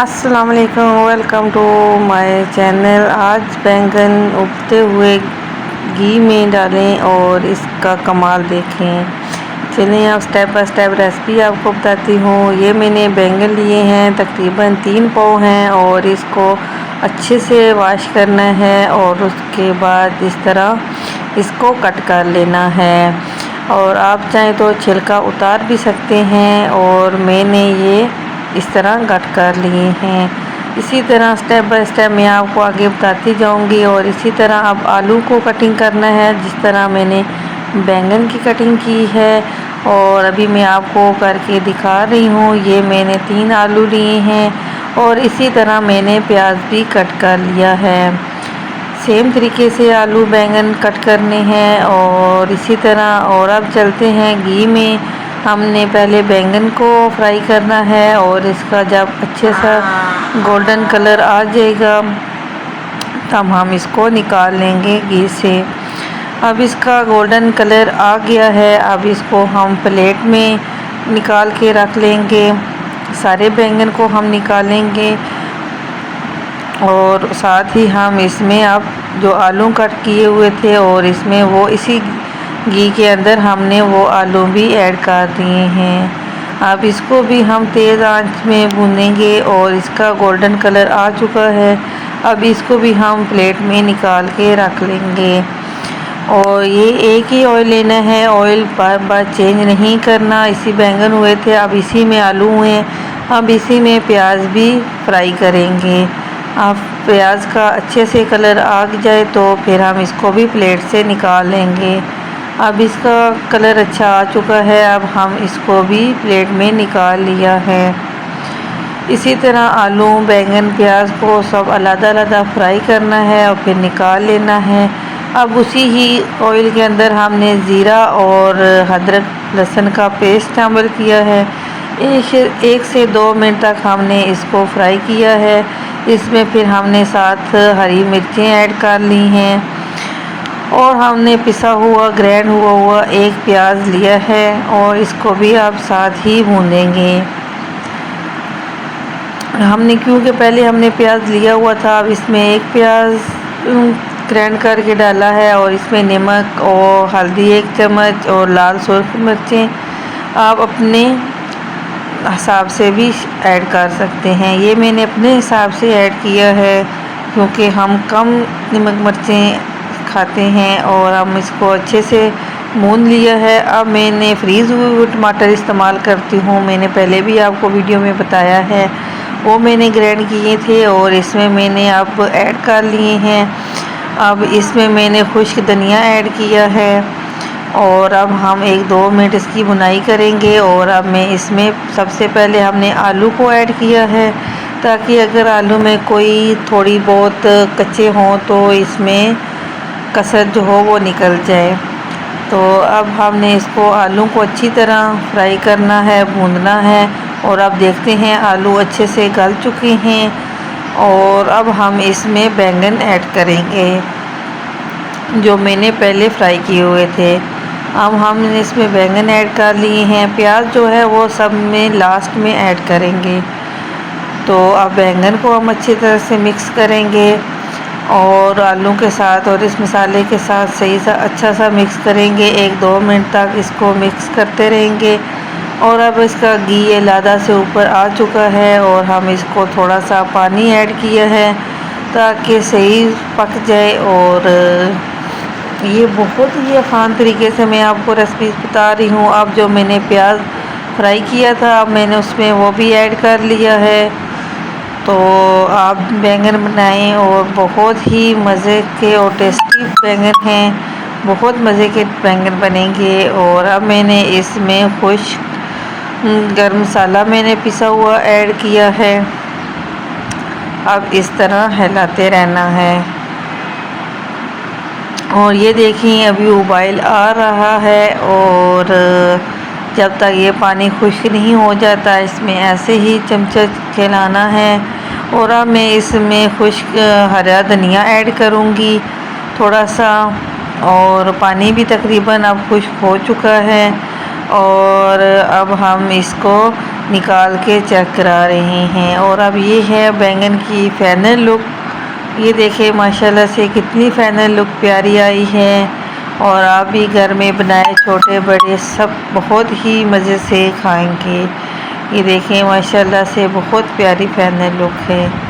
अस्सलाम वालेकुम, welcome to my channel. आज बैंगन उबलते हुए घी में डालें और इसका कमाल देखें। चलिए आप स्टेप बाय स्टेप रेसिपी आपको बताती हूँ। ये मैंने बैंगन लिए हैं, तकरीबन 3 पाव हैं और इसको अच्छे से वॉश करना है और उसके बाद इस तरह इसको कट कर लेना है। और आप चाहें तो छिलका उतार भी सकते हैं और मैंने ये इस तरह कट कर लिए हैं। इसी तरह स्टेप बाय स्टेप मैं आपको आगे बताती जाऊंगी। और इसी तरह अब आलू को कटिंग करना है जिस तरह मैंने बैंगन की कटिंग की है। और अभी मैं आपको करके दिखा रही हूँ। ये मैंने 3 आलू लिए हैं और इसी तरह मैंने प्याज भी कट कर लिया है। सेम तरीके से आलू बैंगन कट करने हैं और इसी तरह। और अब चलते हैं घी में। हमने पहले बैंगन को फ्राई करना है और इसका जब अच्छे सा गोल्डन कलर आ जाएगा तब हम इसको निकाल लेंगे घी से। अब इसका गोल्डन कलर आ गया है, अब इसको हम प्लेट में निकाल के रख लेंगे। सारे बैंगन को हम निकालेंगे और साथ ही हम इसमें अब जो आलू कट किए हुए थे और इसमें वो इसी घी के अंदर हमने वो आलू भी ऐड कर दिए हैं। अब इसको भी हम तेज़ आंच में भूनेंगे और इसका गोल्डन कलर आ चुका है। अब इसको भी हम प्लेट में निकाल के रख लेंगे। और ये एक ही ऑयल लेना है, ऑयल बार बार चेंज नहीं करना। इसी बैंगन हुए थे, अब इसी में आलू हुए, अब इसी में प्याज भी फ्राई करेंगे। अब प्याज का अच्छे से कलर आ जाए तो फिर हम इसको भी प्लेट से निकाल लेंगे। अब इसका कलर अच्छा आ चुका है, अब हम इसको भी प्लेट में निकाल लिया है। इसी तरह आलू बैंगन प्याज को सब अलग-अलग फ्राई करना है और फिर निकाल लेना है। अब उसी ही ऑयल के अंदर हमने ज़ीरा और अदरक लहसुन का पेस्ट शामिल किया है। 1 से 2 मिनट तक हमने इसको फ्राई किया है। इसमें फिर हमने साथ हरी मिर्चें ऐड कर ली हैं और हमने पिसा हुआ ग्राइंड हुआ एक प्याज लिया है और इसको भी आप साथ ही भूनेंगे। हमने क्योंकि पहले हमने प्याज लिया हुआ था, अब इसमें एक प्याज ग्राइंड करके डाला है और इसमें नमक और हल्दी 1 चम्मच और लाल सुर्ख मिर्चें आप अपने हिसाब से भी ऐड कर सकते हैं। ये मैंने अपने हिसाब से ऐड किया है क्योंकि हम कम नमक मिर्चें खाते हैं। और हम इसको अच्छे से भून लिया है। अब मैंने फ्रीज़ हुए टमाटर इस्तेमाल करती हूँ, मैंने पहले भी आपको वीडियो में बताया है। वो मैंने ग्राइंड किए थे और इसमें मैंने अब ऐड कर लिए हैं। अब इसमें मैंने खुश्क धनिया ऐड किया है और अब हम 1-2 मिनट इसकी भुनाई करेंगे। और अब मैं इसमें सबसे पहले हमने आलू को ऐड किया है ताकि अगर आलू में कोई थोड़ी बहुत कच्चे हों तो इसमें कसर जो हो वो निकल जाए। तो अब हमने इसको आलू को अच्छी तरह फ्राई करना है, भूनना है। और अब देखते हैं आलू अच्छे से गल चुके हैं और अब हम इसमें बैंगन ऐड करेंगे जो मैंने पहले फ्राई किए हुए थे। अब हमने इसमें बैंगन ऐड कर लिए हैं, प्याज जो है वो सब में लास्ट में ऐड करेंगे। तो अब बैंगन को हम अच्छी तरह से मिक्स करेंगे और आलू के साथ और इस मसाले के साथ सही सा अच्छा सा मिक्स करेंगे। 1-2 मिनट तक इसको मिक्स करते रहेंगे। और अब इसका घी लादा से ऊपर आ चुका है और हम इसको थोड़ा सा पानी ऐड किया है ताकि सही पक जाए। और ये बहुत ही आसान तरीके से मैं आपको रेसिपी बता रही हूँ। अब जो मैंने प्याज फ्राई किया था अब मैंने उसमें वो भी ऐड कर लिया है। तो आप बैंगन बनाएं और बहुत ही मज़े के और टेस्टी बैंगन हैं, बहुत मज़े के बैंगन बनेंगे। और अब मैंने इसमें खुश्क गरम मसाला मैंने पिसा हुआ ऐड किया है। अब इस तरह हिलाते रहना है। और ये देखिए अभी उबाल आ रहा है और जब तक ये पानी खुश्क नहीं हो जाता इसमें ऐसे ही चमचा खिलाना है। और अब मैं इसमें खुश्क हरा धनिया ऐड करूँगी थोड़ा सा। और पानी भी तकरीबन अब खुश्क हो चुका है और अब हम इसको निकाल के चेक करा रहे हैं। और अब ये है बैंगन की फाइनल लुक। ये देखें माशाल्लाह से कितनी फाइनल लुक प्यारी आई है। और आप भी घर में बनाए, छोटे बड़े सब बहुत ही मज़े से खाएंगे। ये देखें माशाल्लाह से बहुत प्यारी फाइनल लुक है।